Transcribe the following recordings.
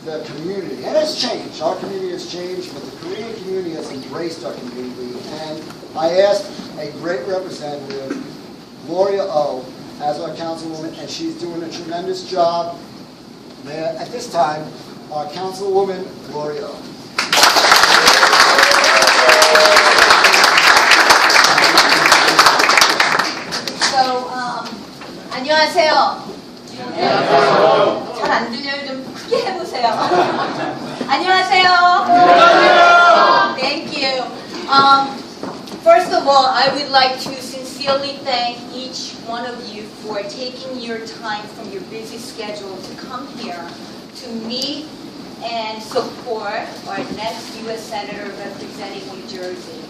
the community, and it's changed. Our community has changed, but the Korean community has embraced our community. And I asked a great representative, Gloria O, as our councilwoman, and she's doing a tremendous job. At this time, our councilwoman, Gloria O. 안녕하세요. 잘 안 들려요. 좀 크게 해보세요. 안녕하세요. Thank you. First of all, I would like to sincerely thank each one of you for taking your time from your busy schedule to come here to meet and support our next U.S. Senator representing New Jersey,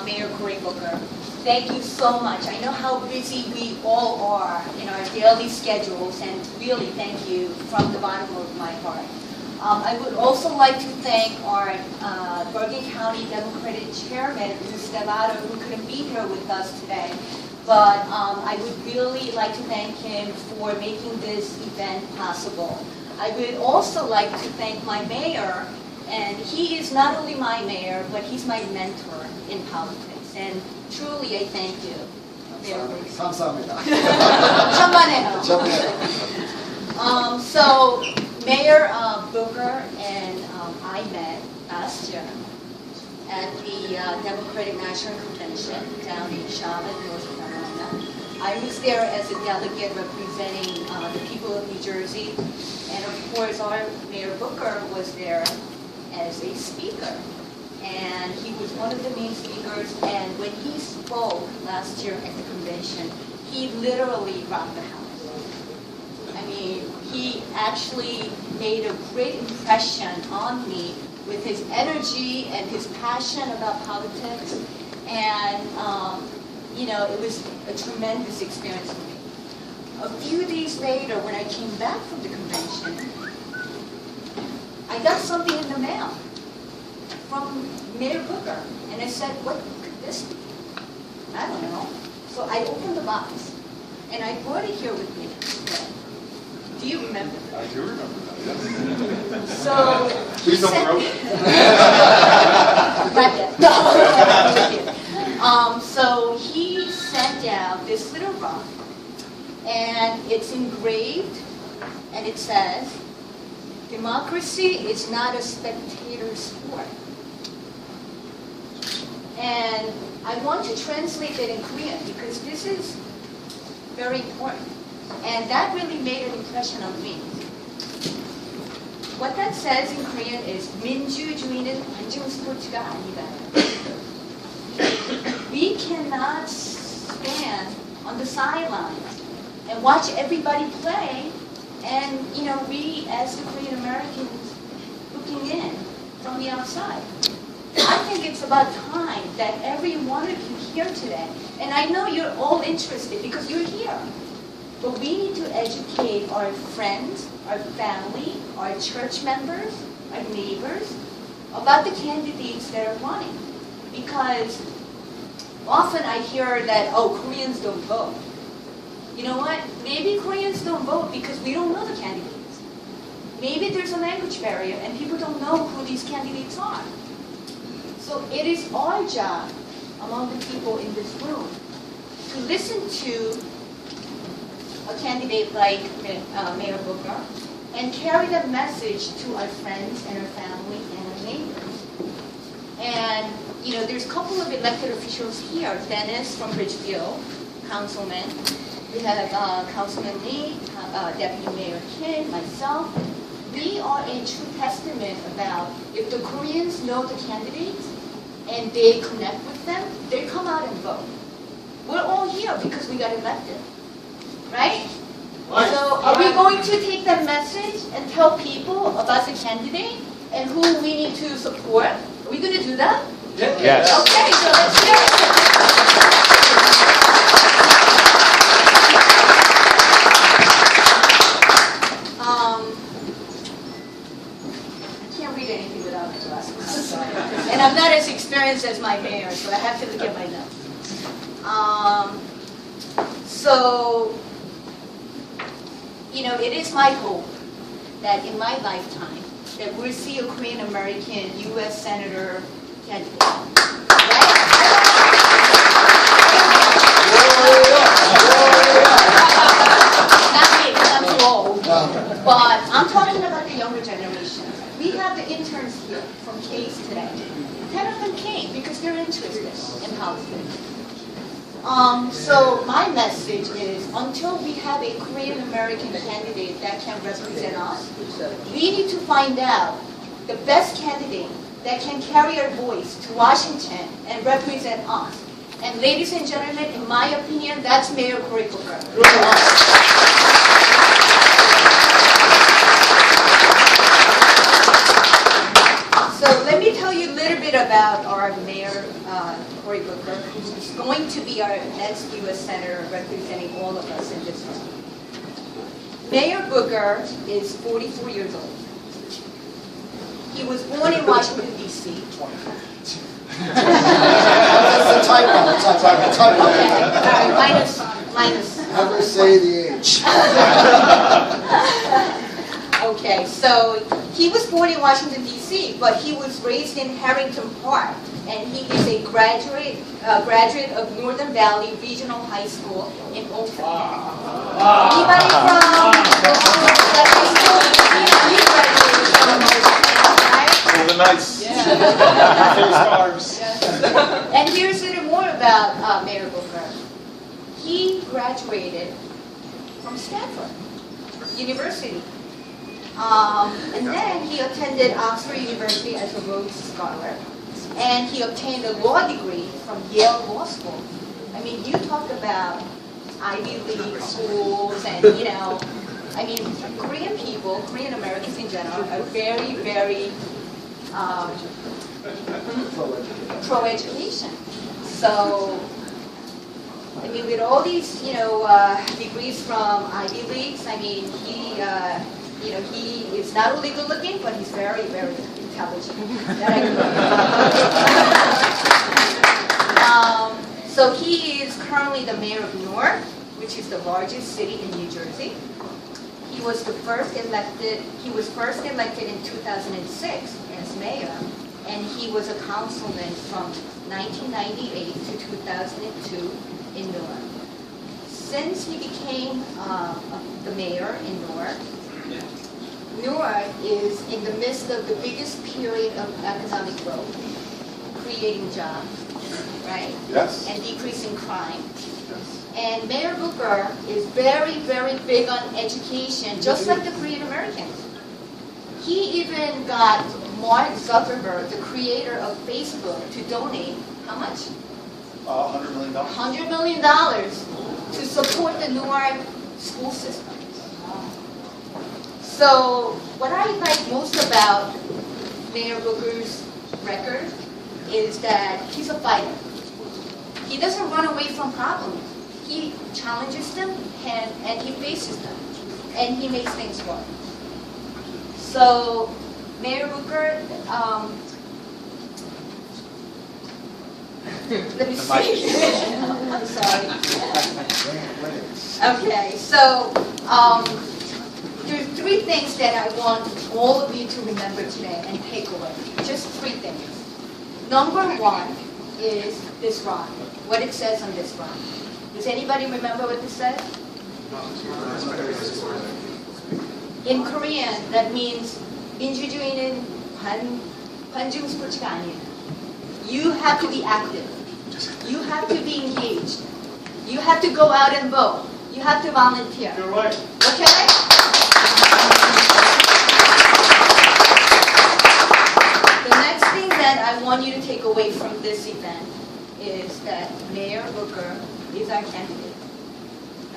Mayor Cory Booker. Thank you so much. I know how busy we all are in our daily schedules, and really thank you from the bottom of my heart. I would also like to thank our Bergen County Democratic Chairman, Mr. Stellato, who couldn't be here with us today. But I would really like to thank him for making this event possible. I would also like to thank my mayor, and he is not only my mayor, but he's my mentor in politics. And truly, I thank you. 감사합니다. 천만에요. So, Mayor Booker and I met last year at the Democratic National Convention down in Charlotte, North Carolina. I was there as a delegate representing the people of New Jersey, and of course, our Mayor Booker was there as a speaker. And he was one of the main speakers, and when he spoke last year at the convention, he literally rocked the house. I mean, he actually made a great impression on me with his energy and his passion about politics, and you know, it was a tremendous experience for me. A few days later, when I came back from the convention, I got something in the mail from Mayor Booker, and I said, what could this be? I don't know. So I opened the box, and I brought it here with me today. Do you remember that? I do remember that, yes. So Please don't throw it. Not yet. So he sent out this little rock, and it's engraved, and it says, democracy is not a spectator sport. And I want to translate that in Korean because this is very important. And that really made an impression on me. What that says in Korean is 민주주의는 관중 스포츠가 아니다. We cannot stand on the sidelines and watch everybody play, and you know, we as the Korean Americans looking in from the outside. I think it's about time that every one of you here today, and I know you're all interested because you're here, but we need to educate our friends, our family, our church members, our neighbors, about the candidates that are running. Because often I hear that, oh, Koreans don't vote. You know what? Maybe Koreans don't vote because we don't know the candidates. Maybe there's a language barrier and people don't know who these candidates are. So it is our job, among the people in this room, to listen to a candidate like Mayor Booker and carry that message to our friends and our family and our neighbors. And you know, there's a couple of elected officials here. Dennis from Bridgeville, councilman. We have Councilman Lee, Deputy Mayor Kim, myself. We are a true testament about if the Koreans know the candidates and they connect with them, they come out and vote. We're all here because we got elected, right? So are we going to take that message and tell people about the candidate and who we need to support? Are we going to do that? Yes. Okay, so let's hear it. I can't read anything without my glasses. I'm sorry. And I'm not as experienced as my mayor, so I have to look at my notes. So, you know, it is my hope that in my lifetime, that we'll see a Korean American U.S. Senator candidate. Right? Not me, because I'm too old. But I'm talking about the younger generation. We have the interns here from Case today. 10 of them came because they're interested in politics. So my message is, until we have a Korean American candidate that can represent us, we need to find out the best candidate that can carry our voice to Washington and represent us. And ladies and gentlemen, in my opinion, that's Mayor Cory. So let me tell you a little bit about our Mayor, Cory Booker, who's going to be our next U.S. Senator representing all of us in this room. Mayor Booker is 44 years old. He was born in Washington, D.C. That's a typo. Okay, all right, minus. Never say the age. Okay, so he was born in Washington, D.C., but he was raised in Harrington Park, and he is a graduate of Northern Valley Regional High School in Oakland. Anybody from that high school? You graduated from Oakland, right? The nice. And here's a little more about Mayor Booker. He graduated from Stanford University. And then he attended Oxford University as a Rhodes Scholar. And he obtained a law degree from Yale Law School. I mean, you talk about Ivy League schools and, I mean, Korean people, Korean Americans in general, are very, very pro-education. So, I mean, with all these, degrees from Ivy Leagues, I mean, he is not only good looking, but he's very, very intelligent. So he is currently the mayor of Newark, which is the largest city in New Jersey. He was first elected in 2006 as mayor, and he was a councilman from 1998 to 2002 in Newark. Since he became the mayor in Newark, Newark is in the midst of the biggest period of economic growth, creating jobs, right? Yes. And decreasing crime. Yes. And Mayor Booker is very, very big on education, just like the Korean Americans. He even got Mark Zuckerberg, the creator of Facebook, to donate, how much? $100 million. $100 million to support the Newark school system. So what I like most about Mayor Booker's record is that he's a fighter. He doesn't run away from problems. He challenges them and he faces them. And he makes things work. So Mayor Booker, let me see. I'm sorry. Okay, so there are three things that I want all of you to remember today and take away. Just three things. Number one is this rhyme, what it says on this rhyme. Does anybody remember what this says? In Korean, that means 민주주의는 관중 스포츠가 아니에요. You have to be active. You have to be engaged. You have to go out and vote. You have to volunteer. You're right. Okay? The next thing that I want you to take away from this event is that Mayor Booker is our candidate.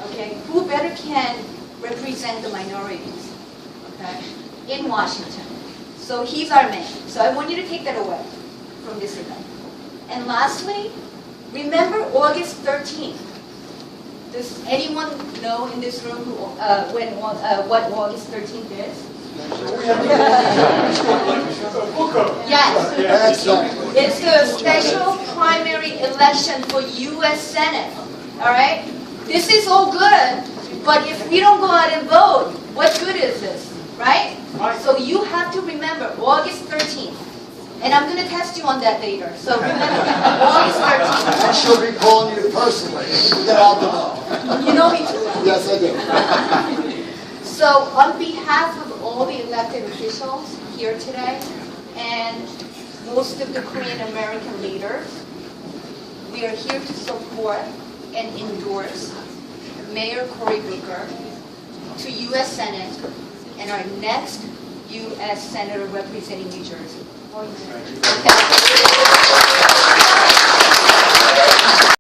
Okay? Who better can represent the minorities, okay, in Washington? So he's our mayor. So I want you to take that away from this event. And lastly, remember August 13th. Does anyone know in this room who, what August 13th is? Yes. It's the special primary election for U.S. Senate. All right? This is all good, but if we don't go out and vote, what good is this? Right? So you have to remember August 13th. And I'm going to test you on that later. So remember, August 13th. And she'll be calling you personally. You get out the know. You know me too well. Yes, I do. So on behalf of all the elected officials here today, and most of the Korean American leaders, we are here to support and endorse Mayor Cory Booker to U.S. Senate and our next U.S. Senator representing New Jersey. Okay.